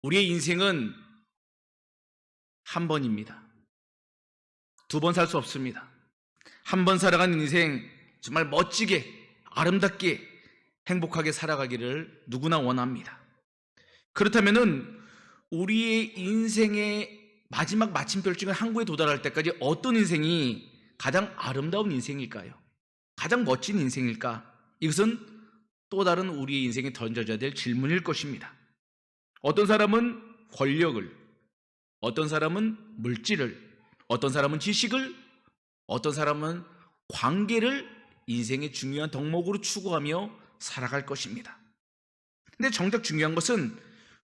우리의 인생은 한 번입니다. 두 번 살 수 없습니다. 한 번 살아간 인생 정말 멋지게, 아름답게, 행복하게 살아가기를 누구나 원합니다. 그렇다면은 우리의 인생의 마지막 마침표 중에 항구에 도달할 때까지 어떤 인생이 가장 아름다운 인생일까요? 가장 멋진 인생일까? 이것은 또 다른 우리의 인생에 던져져야 될 질문일 것입니다. 어떤 사람은 권력을, 어떤 사람은 물질을, 어떤 사람은 지식을, 어떤 사람은 관계를 인생의 중요한 덕목으로 추구하며 살아갈 것입니다. 근데 정작 중요한 것은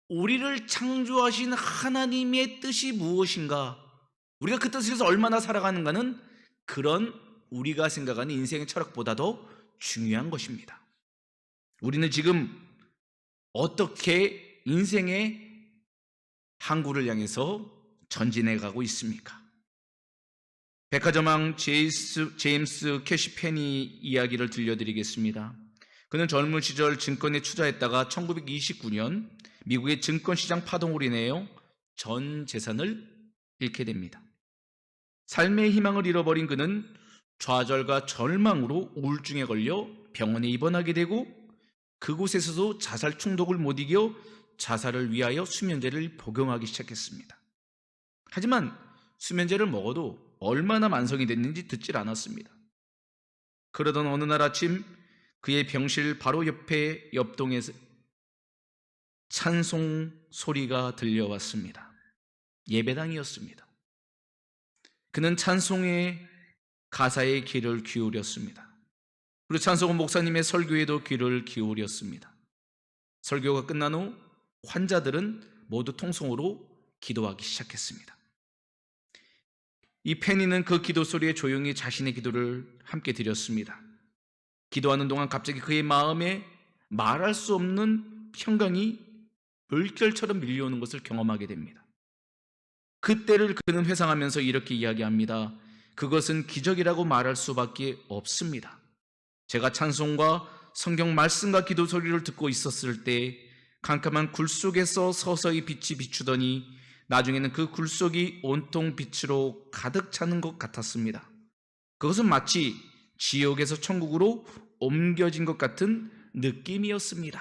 우리를 창조하신 하나님의 뜻이 무엇인가, 우리가 그 뜻을 위해서 얼마나 살아가는가는 그런 우리가 생각하는 인생의 철학보다 더 중요한 것입니다. 우리는 지금 어떻게 인생의 항구를 향해서 전진해 가고 있습니까? 백화점왕 제임스 캐시 페니 이야기를 들려드리겠습니다. 그는 젊은 시절 증권에 투자했다가 1929년 미국의 증권시장 파동으로 인하여 전 재산을 잃게 됩니다. 삶의 희망을 잃어버린 그는 좌절과 절망으로 우울증에 걸려 병원에 입원하게 되고 그곳에서도 자살 충동을 못 이겨 자살을 위하여 수면제를 복용하기 시작했습니다. 하지만 수면제를 먹어도 얼마나 만성이 됐는지 듣질 않았습니다. 그러던 어느 날 아침 그의 병실 바로 옆에 옆동에서 찬송 소리가 들려왔습니다. 예배당이었습니다. 그는 찬송의 가사에 귀를 기울였습니다. 그리고 찬송은 목사님의 설교에도 귀를 기울였습니다. 설교가 끝난 후 환자들은 모두 통성으로 기도하기 시작했습니다. 이 페니는 그 기도 소리에 조용히 자신의 기도를 함께 드렸습니다. 기도하는 동안 갑자기 그의 마음에 말할 수 없는 평강이 물결처럼 밀려오는 것을 경험하게 됩니다. 그때를 그는 회상하면서 이렇게 이야기합니다. 그것은 기적이라고 말할 수밖에 없습니다. 제가 찬송과 성경 말씀과 기도 소리를 듣고 있었을 때 캄캄한 굴 속에서 서서히 빛이 비추더니 나중에는 그 굴 속이 온통 빛으로 가득 차는 것 같았습니다. 그것은 마치 지옥에서 천국으로 옮겨진 것 같은 느낌이었습니다.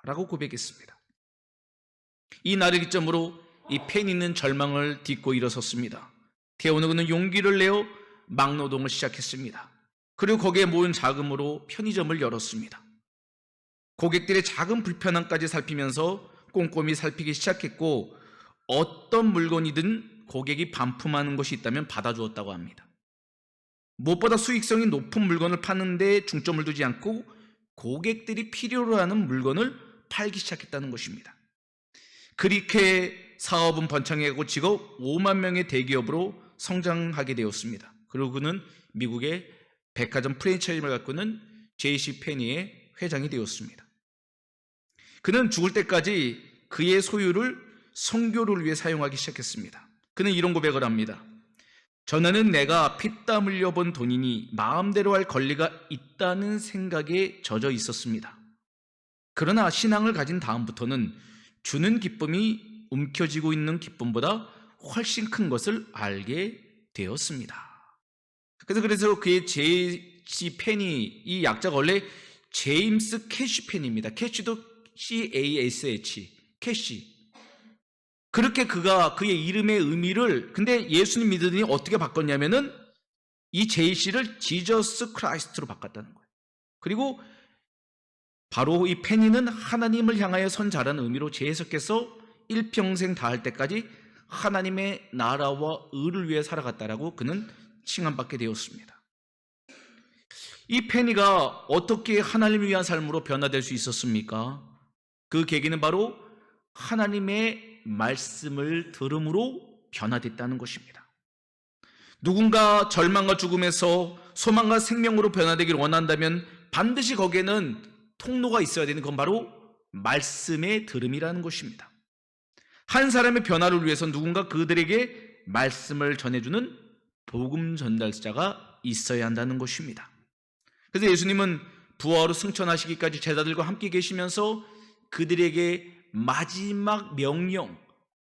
라고 고백했습니다. 이 날을 기점으로 이 페니는 절망을 딛고 일어섰습니다. 태어나 그는 용기를 내어 막노동을 시작했습니다. 그리고 거기에 모은 자금으로 편의점을 열었습니다. 고객들의 작은 불편함까지 살피면서 꼼꼼히 살피기 시작했고 어떤 물건이든 고객이 반품하는 것이 있다면 받아주었다고 합니다. 무엇보다 수익성이 높은 물건을 파는 데 중점을 두지 않고 고객들이 필요로 하는 물건을 팔기 시작했다는 것입니다. 그렇게 사업은 번창해가고 직업 5만 명의 대기업으로 성장하게 되었습니다. 그리고 그는 미국의 백화점 프랜차이즈를 갖고 있는 J.C. 페니의 회장이 되었습니다. 그는 죽을 때까지 그의 소유를 선교를 위해 사용하기 시작했습니다. 그는 이런 고백을 합니다. 전에는 내가 피땀 흘려 번 돈이니 마음대로 할 권리가 있다는 생각에 젖어 있었습니다. 그러나 신앙을 가진 다음부터는 주는 기쁨이 움켜쥐고 있는 기쁨보다 훨씬 큰 것을 알게 되었습니다. 그래서 그의 J.C. 페니, 이 약자가 원래 제임스 캐시 페니입니다. 캐시도 C-A-S-H, 캐시. 그렇게 그가 그의 이름의 의미를, 근데 예수님 믿으니 어떻게 바꿨냐면은 이 J.C를 지저스 크라이스트로 바꿨다는 거예요. 그리고 바로 이 페니는 하나님을 향하여 선 자라는 의미로 재해석해서 일평생 다할 때까지 하나님의 나라와 의를 위해 살아갔다라고 그는 칭함받게 되었습니다. 이 페니가 어떻게 하나님을 위한 삶으로 변화될 수 있었습니까? 그 계기는 바로 하나님의 말씀을 들음으로 변화됐다는 것입니다. 누군가 절망과 죽음에서 소망과 생명으로 변화되기를 원한다면 반드시 거기에는 통로가 있어야 되는 건 바로 말씀의 들음이라는 것입니다. 한 사람의 변화를 위해서 누군가 그들에게 말씀을 전해주는 복음 전달자가 있어야 한다는 것입니다. 그래서 예수님은 부활로 승천하시기까지 제자들과 함께 계시면서 그들에게 마지막 명령,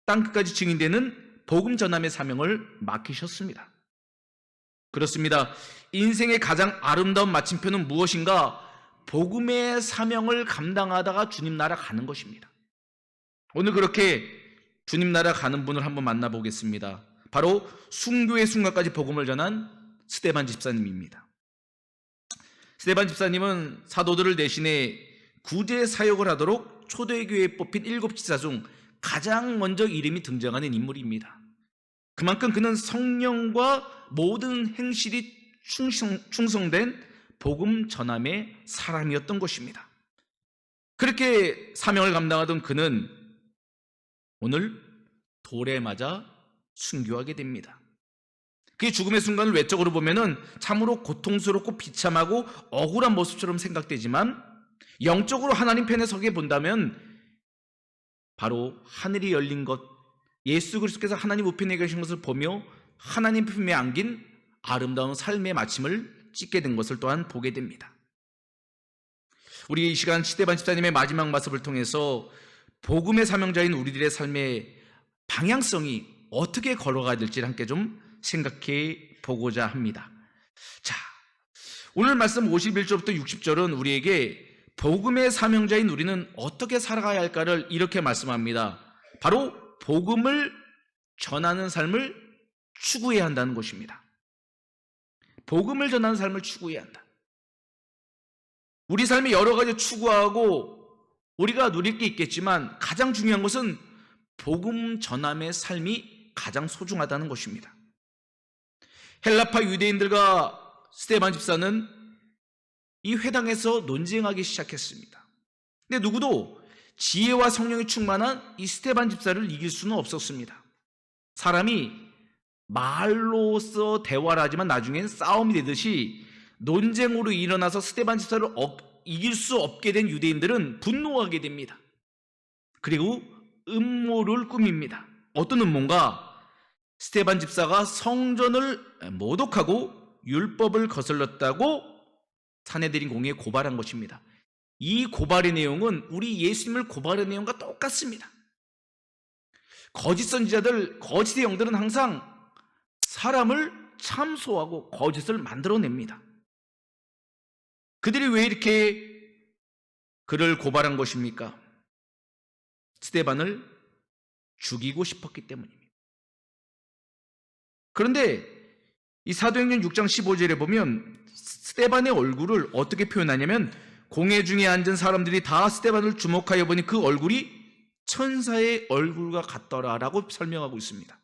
땅끝까지 증인되는 복음 전함의 사명을 맡기셨습니다. 그렇습니다. 인생의 가장 아름다운 마침표는 무엇인가? 복음의 사명을 감당하다가 주님 나라 가는 것입니다. 오늘 그렇게 주님 나라 가는 분을 한번 만나보겠습니다. 바로 순교의 순간까지 복음을 전한 스데반 집사님입니다. 스데반 집사님은 사도들을 대신해 구제 사역을 하도록 초대교회에 뽑힌 7지사 중 가장 먼저 이름이 등장하는 인물입니다. 그만큼 그는 성령과 모든 행실이 충성된 복음 전함의 사람이었던 것입니다. 그렇게 사명을 감당하던 그는 오늘 돌에 맞아 순교하게 됩니다. 그의 죽음의 순간을 외적으로 보면은 참으로 고통스럽고 비참하고 억울한 모습처럼 생각되지만 영적으로 하나님 편에 서게 본다면 바로 하늘이 열린 것, 예수 그리스도께서 하나님 우편에 계신 것을 보며 하나님 품에 안긴 아름다운 삶의 마침을 찍게 된 것을 또한 보게 됩니다. 우리 이 시간 스데반 집사님의 마지막 말씀을 통해서 복음의 사명자인 우리들의 삶의 방향성이 어떻게 걸어가야 될지를 함께 좀 생각해 보고자 합니다. 자, 오늘 말씀 51절부터 60절은 우리에게 복음의 사명자인 우리는 어떻게 살아가야 할까를 이렇게 말씀합니다. 바로 복음을 전하는 삶을 추구해야 한다는 것입니다. 복음을 전하는 삶을 추구해야 한다. 우리 삶에 여러 가지 추구하고 우리가 누릴 게 있겠지만 가장 중요한 것은 복음 전함의 삶이 가장 소중하다는 것입니다. 헬라파 유대인들과 스데반 집사는 이 회당에서 논쟁하기 시작했습니다. 근데 누구도 지혜와 성령이 충만한 이 스데반 집사를 이길 수는 없었습니다. 사람이 말로써 대화를 하지만 나중엔 싸움이 되듯이 논쟁으로 일어나서 스데반 집사를 이길 수 없게 된 유대인들은 분노하게 됩니다. 그리고 음모를 꾸밉니다. 어떤 음모인가? 스데반 집사가 성전을 모독하고 율법을 거슬렀다고 사내들인 공의에 고발한 것입니다. 이 고발의 내용은 우리 예수님을 고발한 내용과 똑같습니다. 거짓 선지자들, 거짓의 영들은 항상 사람을 참소하고 거짓을 만들어냅니다. 그들이 왜 이렇게 그를 고발한 것입니까? 스데반을 죽이고 싶었기 때문입니다. 그런데 이 사도행전 6장 15절에 보면 스데반의 얼굴을 어떻게 표현하냐면 공회 중에 앉은 사람들이 다 스데반을 주목하여 보니 그 얼굴이 천사의 얼굴과 같더라라고 설명하고 있습니다.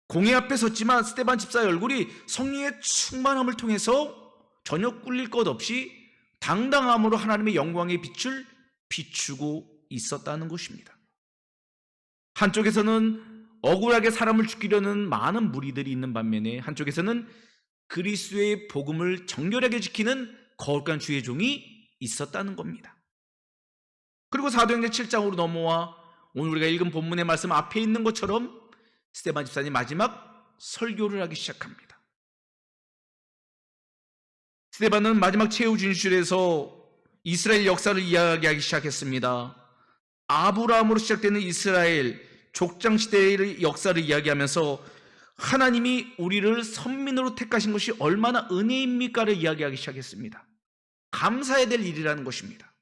공회 앞에 섰지만 스데반 집사의 얼굴이 성령의 충만함을 통해서 전혀 꿀릴 것 없이 당당함으로 하나님의 영광의 빛을 비추고 있었다는 것입니다. 한쪽에서는 억울하게 사람을 죽이려는 많은 무리들이 있는 반면에 한쪽에서는 그리스도의 복음을 정결하게 지키는 거룩한 주의 종이 있었다는 겁니다. 그리고 사도행전 7장으로 넘어와 오늘 우리가 읽은 본문의 말씀 앞에 있는 것처럼 스데반 집사님 마지막 설교를 하기 시작합니다. 스데반은 마지막 최후 진술에서 이스라엘 역사를 이야기하기 시작했습니다. 아브라함으로 시작되는 이스라엘 족장시대의 역사를 이야기하면서 하나님이 우리를 선민으로 택하신 것이 얼마나 은혜입니까를 이야기하기 시작했습니다. 감사해야 될 일이라는 것입니다.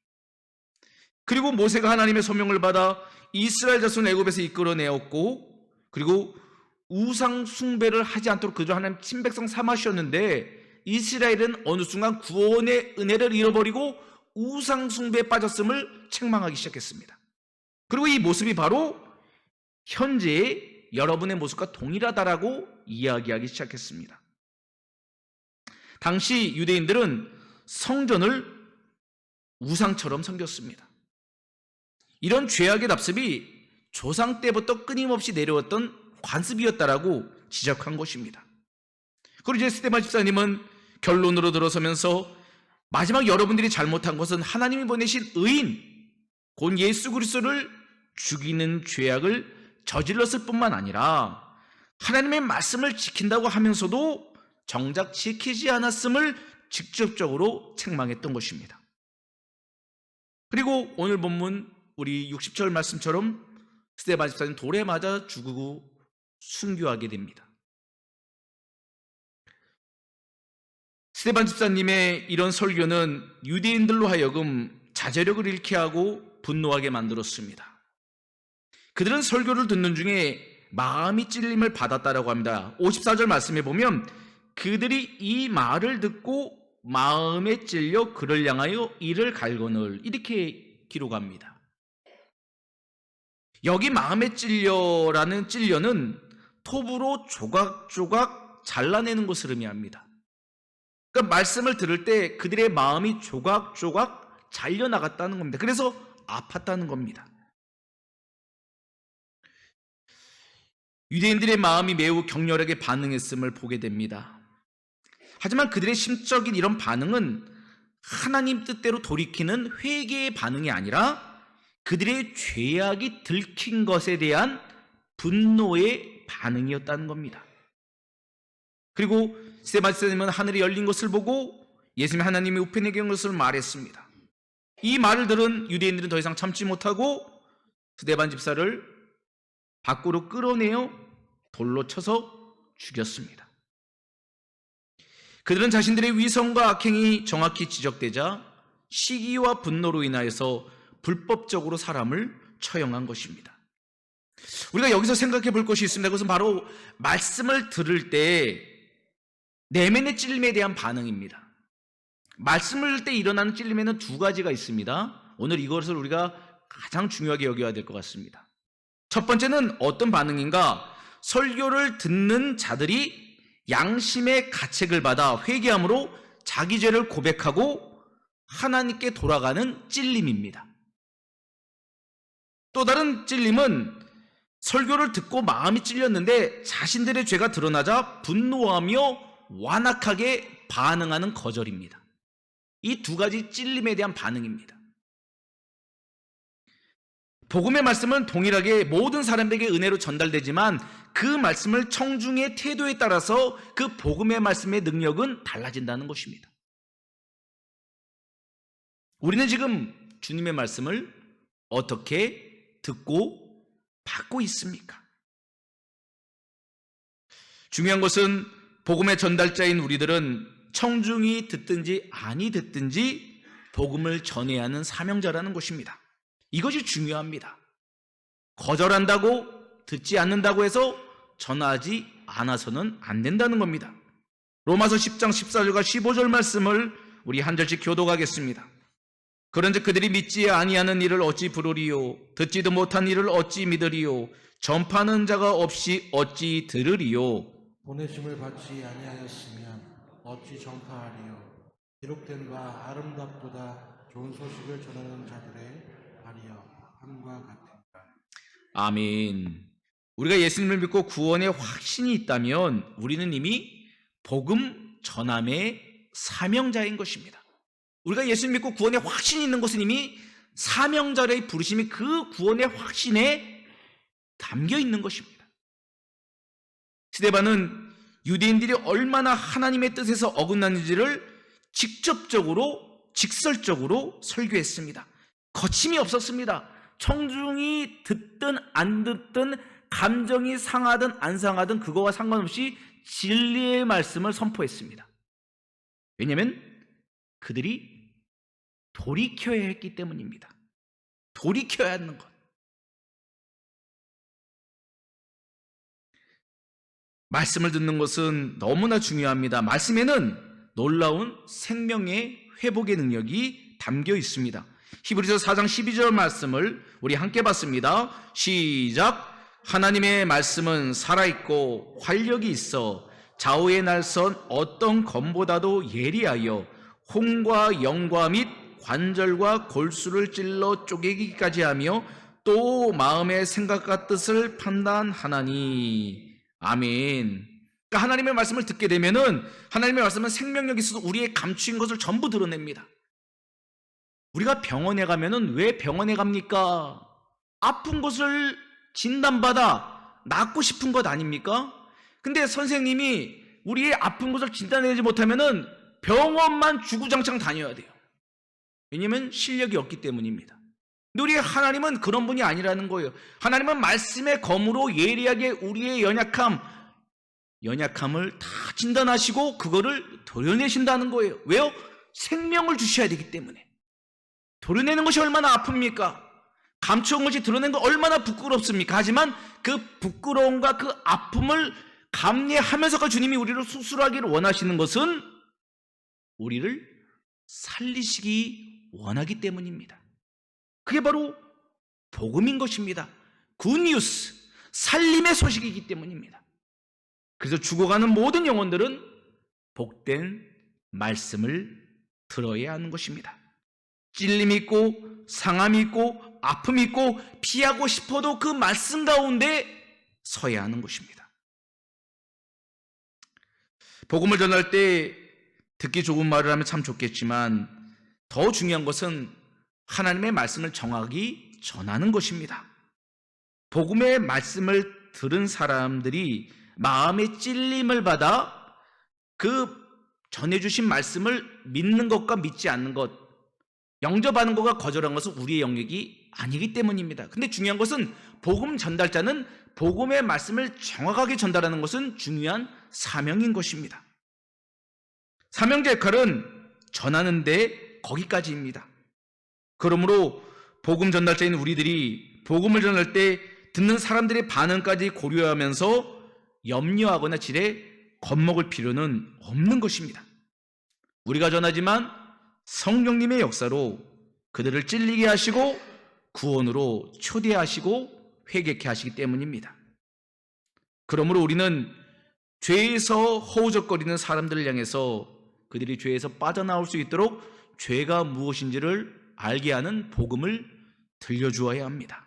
그리고 모세가 하나님의 소명을 받아 이스라엘 자손을 애굽에서 이끌어내었고 그리고 우상 숭배를 하지 않도록 그저 하나님 친백성 삼으셨는데 이스라엘은 어느 순간 구원의 은혜를 잃어버리고 우상 숭배에 빠졌음을 책망하기 시작했습니다. 그리고 이 모습이 바로 현재의 여러분의 모습과 동일하다라고 이야기하기 시작했습니다. 당시 유대인들은 성전을 우상처럼 섬겼습니다. 이런 죄악의 답습이 조상 때부터 끊임없이 내려왔던 관습이었다라고 지적한 것입니다. 그리고 이제 스데반 집사님은 결론으로 들어서면서 마지막 여러분들이 잘못한 것은 하나님이 보내신 의인 곧 예수 그리스도를 죽이는 죄악을 저질렀을 뿐만 아니라 하나님의 말씀을 지킨다고 하면서도 정작 지키지 않았음을 직접적으로 책망했던 것입니다. 그리고 오늘 본문 우리 60절 말씀처럼 스데반 집사님 돌에 맞아 죽고 순교하게 됩니다. 스데반 집사님의 이런 설교는 유대인들로 하여금 자제력을 잃게 하고 분노하게 만들었습니다. 그들은 설교를 듣는 중에 마음이 찔림을 받았다라고 합니다. 54절 말씀에 보면 그들이 이 말을 듣고 마음에 찔려 그를 향하여 이를 갈거늘 이렇게 기록합니다. 여기 마음에 찔려라는 찔려는 톱으로 조각조각 잘라내는 것을 의미합니다. 그러니까 말씀을 들을 때 그들의 마음이 조각조각 잘려나갔다는 겁니다. 그래서 아팠다는 겁니다. 유대인들의 마음이 매우 격렬하게 반응했음을 보게 됩니다. 하지만 그들의 심적인 이런 반응은 하나님 뜻대로 돌이키는 회개의 반응이 아니라 그들의 죄악이 들킨 것에 대한 분노의 반응이었다는 겁니다. 그리고 스데반 집사님은 하늘이 열린 것을 보고 예수님이 하나님의 우편에 계신 것을 말했습니다. 이 말을 들은 유대인들은 더 이상 참지 못하고 스데반 집사를 밖으로 끌어내어 돌로 쳐서 죽였습니다. 그들은 자신들의 위선과 악행이 정확히 지적되자 시기와 분노로 인하여서 불법적으로 사람을 처형한 것입니다. 우리가 여기서 생각해 볼 것이 있습니다. 그것은 바로 말씀을 들을 때 내면의 찔림에 대한 반응입니다. 말씀을 들을 때 일어나는 찔림에는 두 가지가 있습니다. 오늘 이것을 우리가 가장 중요하게 여겨야 될 것 같습니다. 첫 번째는 어떤 반응인가? 설교를 듣는 자들이 양심의 가책을 받아 회개함으로 자기 죄를 고백하고 하나님께 돌아가는 찔림입니다. 또 다른 찔림은 설교를 듣고 마음이 찔렸는데 자신들의 죄가 드러나자 분노하며 완악하게 반응하는 거절입니다. 이 두 가지 찔림에 대한 반응입니다. 복음의 말씀은 동일하게 모든 사람에게 은혜로 전달되지만 그 말씀을 청중의 태도에 따라서 그 복음의 말씀의 능력은 달라진다는 것입니다. 우리는 지금 주님의 말씀을 어떻게 듣고 받고 있습니까? 중요한 것은 복음의 전달자인 우리들은 청중이 듣든지 아니 듣든지 복음을 전해야 하는 사명자라는 것입니다. 이것이 중요합니다. 거절한다고 듣지 않는다고 해서 전하지 않아서는 안 된다는 겁니다. 로마서 10장 14절과 15절 말씀을 우리 한 절씩 교독하겠습니다. 그런즉 그들이 믿지 아니하는 일을 어찌 부르리요? 듣지도 못한 일을 어찌 믿으리요? 전파하는 자가 없이 어찌 들으리요? 보내심을 받지 아니하였으면 어찌 전파하리요? 기록된 바 아름답보다 좋은 소식을 전하는 자들의 발이여 함과 같으니라. 아멘. 우리가 예수님을 믿고 구원의 확신이 있다면 우리는 이미 복음 전함의 사명자인 것입니다. 우리가 예수님 믿고 구원의 확신이 있는 것은 이미 사명자의 부르심이 그 구원의 확신에 담겨 있는 것입니다. 스데반은 유대인들이 얼마나 하나님의 뜻에서 어긋났는지를 직설적으로 설교했습니다. 거침이 없었습니다. 청중이 듣든 안 듣든 감정이 상하든 안 상하든 그거와 상관없이 진리의 말씀을 선포했습니다. 왜냐하면 그들이 돌이켜야 했기 때문입니다. 돌이켜야 하는 것. 말씀을 듣는 것은 너무나 중요합니다. 말씀에는 놀라운 생명의 회복의 능력이 담겨 있습니다. 히브리서 4장 12절 말씀을 우리 함께 봤습니다. 시작. 하나님의 말씀은 살아있고 활력이 있어 좌우의 날선 어떤 검보다도 예리하여 혼과 영과 및 관절과 골수를 찔러 쪼개기까지 하며 또 마음의 생각과 뜻을 판단하나니. 아멘. 그러니까 하나님의 말씀을 듣게 되면은 하나님의 말씀은 생명력이 있어서 우리의 감추인 것을 전부 드러냅니다. 우리가 병원에 가면은 왜 병원에 갑니까? 아픈 것을 진단받아 낫고 싶은 것 아닙니까? 근데 선생님이 우리의 아픈 것을 진단해내지 못하면은 병원만 주구장창 다녀야 돼요. 왜냐하면 실력이 없기 때문입니다. 근데 우리 하나님은 그런 분이 아니라는 거예요. 하나님은 말씀의 검으로 예리하게 우리의 연약함을 다 진단하시고 그거를 도려내신다는 거예요. 왜요? 생명을 주셔야 되기 때문에. 도려내는 것이 얼마나 아픕니까? 감추은 것이 드러낸 거 얼마나 부끄럽습니까? 하지만 그 부끄러움과 그 아픔을 감내하면서가 주님이 우리를 수술하기를 원하시는 것은 우리를 살리시기 원하기 때문입니다. 그게 바로 복음인 것입니다. 굿뉴스, 살림의 소식이기 때문입니다. 그래서 죽어가는 모든 영혼들은 복된 말씀을 들어야 하는 것입니다. 찔림이 있고 상함이 있고 아픔이 있고 피하고 싶어도 그 말씀 가운데 서야 하는 것입니다. 복음을 전할 때 듣기 좋은 말을 하면 참 좋겠지만 더 중요한 것은 하나님의 말씀을 정확히 전하는 것입니다. 복음의 말씀을 들은 사람들이 마음의 찔림을 받아 그 전해주신 말씀을 믿는 것과 믿지 않는 것, 영접하는 것과 거절하는 것은 우리의 영역이 아니기 때문입니다. 근데 중요한 것은 복음 전달자는 복음의 말씀을 정확하게 전달하는 것은 중요한 사명인 것입니다. 사명자 역할은 전하는 데 거기까지입니다. 그러므로 복음 전달자인 우리들이 복음을 전할 때 듣는 사람들의 반응까지 고려하면서 염려하거나 지레 겁먹을 필요는 없는 것입니다. 우리가 전하지만 성령님의 역사로 그들을 찔리게 하시고 구원으로 초대하시고 회개케 하시기 때문입니다. 그러므로 우리는 죄에서 허우적거리는 사람들을 향해서 그들이 죄에서 빠져나올 수 있도록 죄가 무엇인지를 알게 하는 복음을 들려주어야 합니다.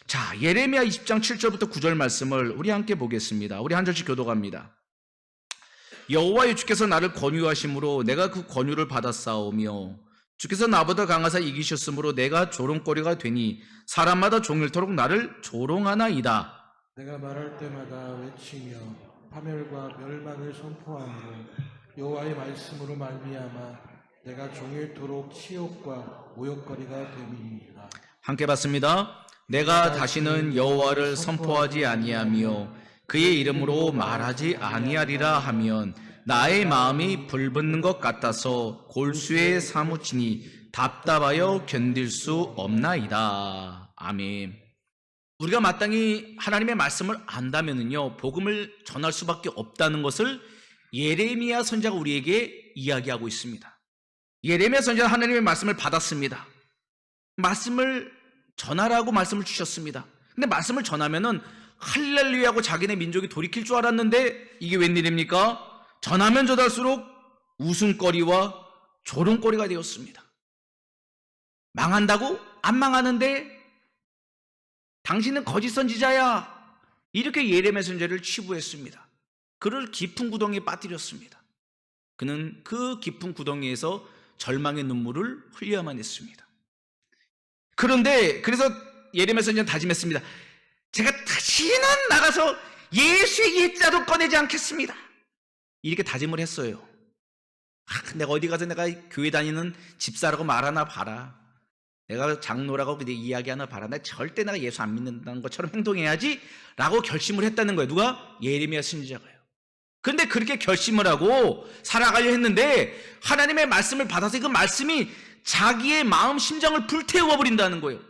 자, 예레미야 20장 7절부터 9절 말씀을 우리 함께 보겠습니다. 우리 한 절씩 교독합니다. 여호와의 주께서 나를 권유하심으로 내가 그 권유를 받았사오며 주께서 나보다 강하사 이기셨으므로 내가 조롱거리가 되니 사람마다 종일토록 나를 조롱하나이다. 내가 말할 때마다 외치며 파멸과 멸망을 선포하므로 여호와의 말씀으로 말미암아 내가 종일토록 치욕과 모욕거리가 됨이니라. 함께 봤습니다. 내가 다시는 여호와를 선포하지 아니하며 그의 이름으로 말하지 아니하리라 하면 나의 마음이 불붙는 것 같아서 골수에 사무치니 답답하여 견딜 수 없나이다. 아멘. 우리가 마땅히 하나님의 말씀을 안다면은요, 복음을 전할 수밖에 없다는 것을 예레미야 선지자가 우리에게 이야기하고 있습니다. 예레미야 선지자는 하나님의 말씀을 받았습니다. 말씀을 전하라고 말씀을 주셨습니다. 근데 말씀을 전하면은 할렐루야하고 자기네 민족이 돌이킬 줄 알았는데 이게 웬일입니까? 전하면 전할수록 웃음거리와 조롱거리가 되었습니다. 망한다고? 안 망하는데 당신은 거짓 선지자야. 이렇게 예레미야 선지자를 치부했습니다. 그를 깊은 구덩이에 빠뜨렸습니다. 그는 그 깊은 구덩이에서 절망의 눈물을 흘려야만 했습니다. 그런데 그래서 예레미야 선지자는 다짐했습니다. 제가 다시는 나가서 예수의 옛자도 꺼내지 않겠습니다. 이렇게 다짐을 했어요. 내가 어디 가서 내가 교회 다니는 집사라고 말하나 봐라. 내가 장로라고 이야기하나 봐라. 내가 절대 내가 예수 안 믿는다는 것처럼 행동해야지 라고 결심을 했다는 거예요. 누가? 예레미야 선지자가요. 그런데 그렇게 결심을 하고 살아가려 했는데 하나님의 말씀을 받아서 그 말씀이 자기의 마음 심장을 불태워 버린다는 거예요.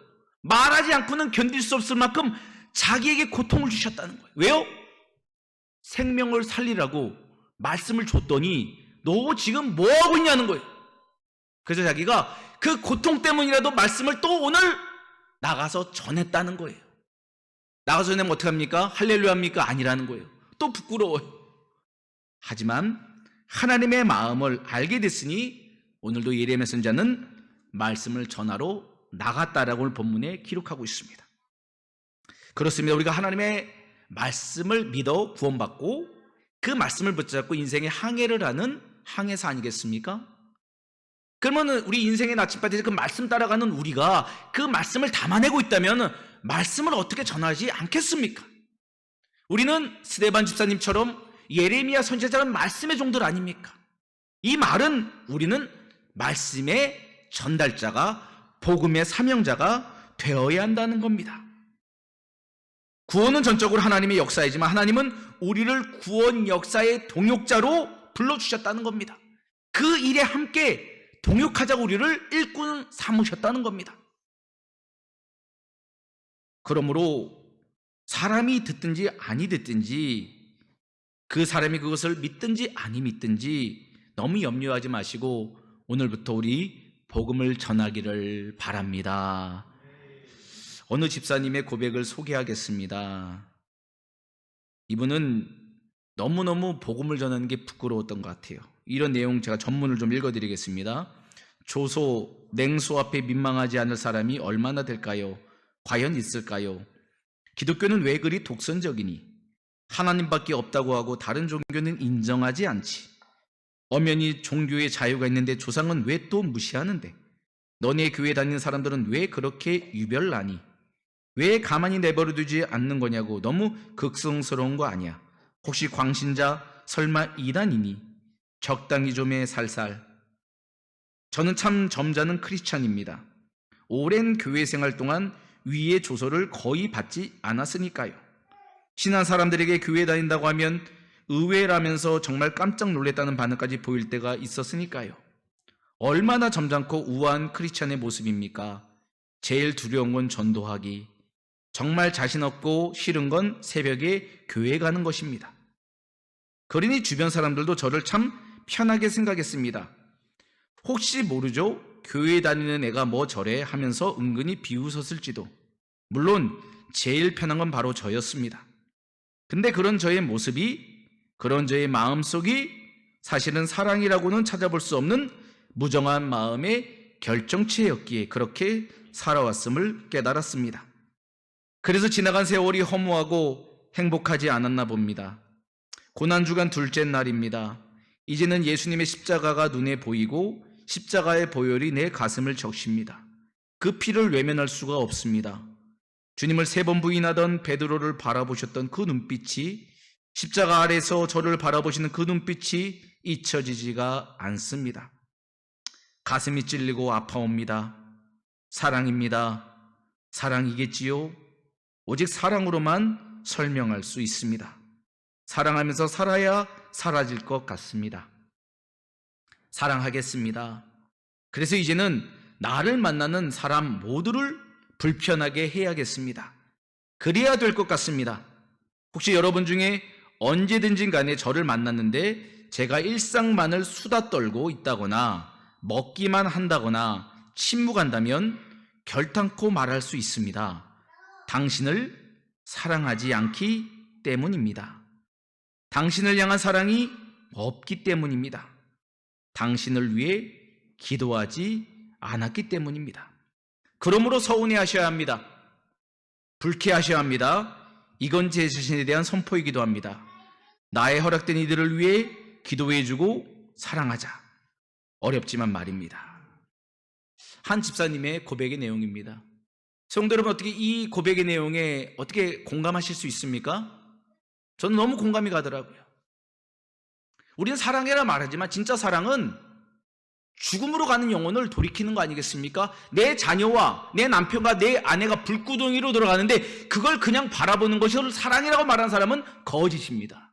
말하지 않고는 견딜 수 없을 만큼 자기에게 고통을 주셨다는 거예요. 왜요? 생명을 살리라고 말씀을 줬더니 너 지금 뭐 하고 있냐는 거예요. 그래서 자기가 그 고통 때문이라도 말씀을 또 오늘 나가서 전했다는 거예요. 나가서 전하면 어떡합니까? 할렐루야 합니까? 아니라는 거예요. 또 부끄러워요. 하지만 하나님의 마음을 알게 됐으니 오늘도 예레미야 선지자는 말씀을 전하러 나갔다라고 오늘 본문에 기록하고 있습니다. 그렇습니다. 우리가 하나님의 말씀을 믿어 구원받고 그 말씀을 붙잡고 인생의 항해를 하는 항해사 아니겠습니까? 그러면 우리 인생의 나침반에서 그 말씀 따라가는 우리가 그 말씀을 담아내고 있다면 말씀을 어떻게 전하지 않겠습니까? 우리는 스데반 집사님처럼 예레미야 선지자는 말씀의 종들 아닙니까? 이 말은 우리는 말씀의 전달자가 복음의 사명자가 되어야 한다는 겁니다. 구원은 전적으로 하나님의 역사이지만 하나님은 우리를 구원 역사의 동역자로 불러주셨다는 겁니다. 그 일에 함께 동역하자고 우리를 일꾼 삼으셨다는 겁니다. 그러므로 사람이 듣든지 아니 듣든지, 그 사람이 그것을 믿든지 아니 믿든지 너무 염려하지 마시고 오늘부터 우리 복음을 전하기를 바랍니다. 어느 집사님의 고백을 소개하겠습니다. 이분은 너무너무 복음을 전하는 게 부끄러웠던 것 같아요. 이런 내용 제가 전문을 좀 읽어드리겠습니다. 조소, 냉소 앞에 민망하지 않을 사람이 얼마나 될까요? 과연 있을까요? 기독교는 왜 그리 독선적이니? 하나님밖에 없다고 하고 다른 종교는 인정하지 않지. 엄연히 종교의 자유가 있는데 조상은 왜 또 무시하는데? 너네 교회 다니는 사람들은 왜 그렇게 유별나니? 왜 가만히 내버려두지 않는 거냐고. 너무 극성스러운 거 아니야? 혹시 광신자 설마 이단이니? 적당히 좀 해 살살. 저는 참 점잖은 크리스찬입니다. 오랜 교회 생활 동안 위의 조소를 거의 받지 않았으니까요. 신한 사람들에게 교회 다닌다고 하면 의외라면서 정말 깜짝 놀랐다는 반응까지 보일 때가 있었으니까요. 얼마나 점잖고 우아한 크리스찬의 모습입니까? 제일 두려운 건 전도하기. 정말 자신 없고 싫은 건 새벽에 교회 가는 것입니다. 그러니 주변 사람들도 저를 참 편하게 생각했습니다. 혹시 모르죠? 교회 다니는 애가 뭐 저래 하면서 은근히 비웃었을지도. 물론 제일 편한 건 바로 저였습니다. 근데 그런 저의 모습이, 그런 저의 마음속이 사실은 사랑이라고는 찾아볼 수 없는 무정한 마음의 결정체였기에 그렇게 살아왔음을 깨달았습니다. 그래서 지나간 세월이 허무하고 행복하지 않았나 봅니다. 고난주간 둘째 날입니다. 이제는 예수님의 십자가가 눈에 보이고 십자가의 보혈이 내 가슴을 적십니다. 그 피를 외면할 수가 없습니다. 주님을 3번 부인하던 베드로를 바라보셨던 그 눈빛이, 십자가 아래서 저를 바라보시는 그 눈빛이 잊혀지지가 않습니다. 가슴이 찔리고 아파옵니다. 사랑입니다. 사랑이겠지요? 오직 사랑으로만 설명할 수 있습니다. 사랑하면서 살아야 사라질 것 같습니다. 사랑하겠습니다. 그래서 이제는 나를 만나는 사람 모두를 불편하게 해야겠습니다. 그래야 될 것 같습니다. 혹시 여러분 중에 언제든지 간에 저를 만났는데 제가 일상만을 수다 떨고 있다거나 먹기만 한다거나 침묵한다면 결탄코 말할 수 있습니다. 당신을 사랑하지 않기 때문입니다. 당신을 향한 사랑이 없기 때문입니다. 당신을 위해 기도하지 않았기 때문입니다. 그러므로 서운해하셔야 합니다. 불쾌하셔야 합니다. 이건 제 자신에 대한 선포이기도 합니다. 나의 허락된 이들을 위해 기도해주고 사랑하자. 어렵지만 말입니다. 한 집사님의 고백의 내용입니다. 성도 여러분, 어떻게 이 고백의 내용에 어떻게 공감하실 수 있습니까? 저는 너무 공감이 가더라고요. 우리는 사랑해라 말하지만 진짜 사랑은 죽음으로 가는 영혼을 돌이키는 거 아니겠습니까? 내 자녀와 내 남편과 내 아내가 불구덩이로 들어가는데 그걸 그냥 바라보는 것이 사랑이라고 말하는 사람은 거짓입니다.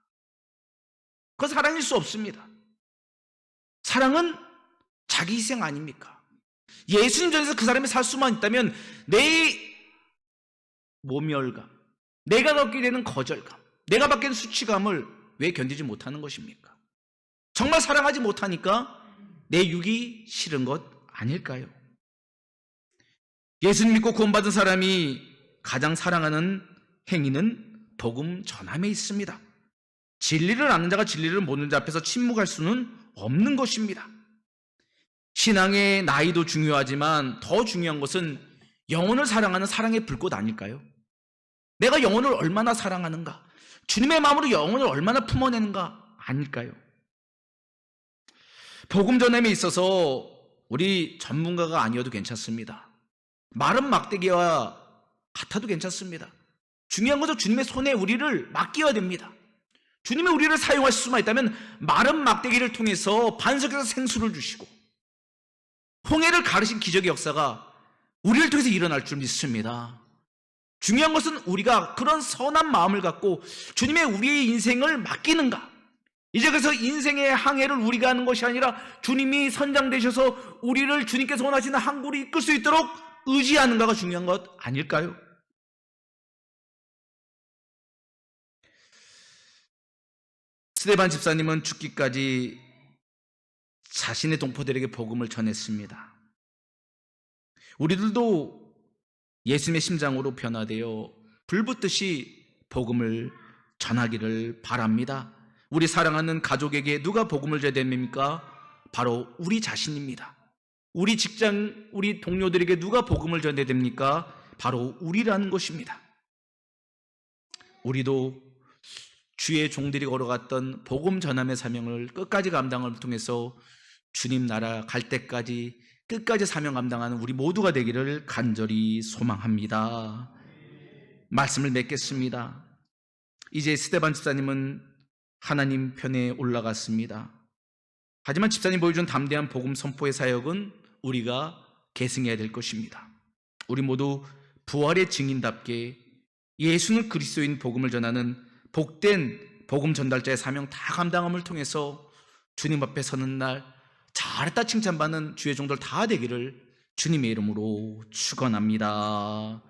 그건 사랑일 수 없습니다. 사랑은 자기 희생 아닙니까? 예수님 전에서 그 사람이 살 수만 있다면 내 모멸감, 내가 겪게 되는 거절감, 내가 받게 되는 수치감을 왜 견디지 못하는 것입니까? 정말 사랑하지 못하니까 내 육이 싫은 것 아닐까요? 예수님 믿고 구원받은 사람이 가장 사랑하는 행위는 복음 전함에 있습니다. 진리를 아는 자가 진리를 모르는 자 앞에서 침묵할 수는 없는 것입니다. 신앙의 나이도 중요하지만 더 중요한 것은 영혼을 사랑하는 사랑의 불꽃 아닐까요? 내가 영혼을 얼마나 사랑하는가, 주님의 마음으로 영혼을 얼마나 품어내는가 아닐까요? 복음 전함에 있어서 우리 전문가가 아니어도 괜찮습니다. 마른 막대기와 같아도 괜찮습니다. 중요한 것은 주님의 손에 우리를 맡겨야 됩니다. 주님이 우리를 사용하실 수만 있다면 마른 막대기를 통해서 반석에서 생수를 주시고 홍해를 가르신 기적의 역사가 우리를 통해서 일어날 줄 믿습니다. 중요한 것은 우리가 그런 선한 마음을 갖고 주님의 우리의 인생을 맡기는가. 이제 그래서 인생의 항해를 우리가 하는 것이 아니라 주님이 선장되셔서 우리를 주님께서 원하시는 항구로 이끌 수 있도록 의지하는가가 중요한 것 아닐까요? 스데반 집사님은 죽기까지 자신의 동포들에게 복음을 전했습니다. 우리들도 예수님의 심장으로 변화되어 불붙듯이 복음을 전하기를 바랍니다. 우리 사랑하는 가족에게 누가 복음을 전해야 됩니까? 바로 우리 자신입니다. 우리 직장, 우리 동료들에게 누가 복음을 전해야 됩니까? 바로 우리라는 것입니다. 우리도 주의 종들이 걸어갔던 복음 전함의 사명을 끝까지 감당을 통해서 주님 나라 갈 때까지 끝까지 사명 감당하는 우리 모두가 되기를 간절히 소망합니다. 말씀을 맺겠습니다. 이제 스데반 집사님은 하나님 편에 올라갔습니다. 하지만 집사님 보여준 담대한 복음 선포의 사역은 우리가 계승해야 될 것입니다. 우리 모두 부활의 증인답게 예수는 그리스도인 복음을 전하는 복된 복음 전달자의 사명 다 감당함을 통해서 주님 앞에 서는 날 잘했다 칭찬받는 주의 종들 다 되기를 주님의 이름으로 축원합니다.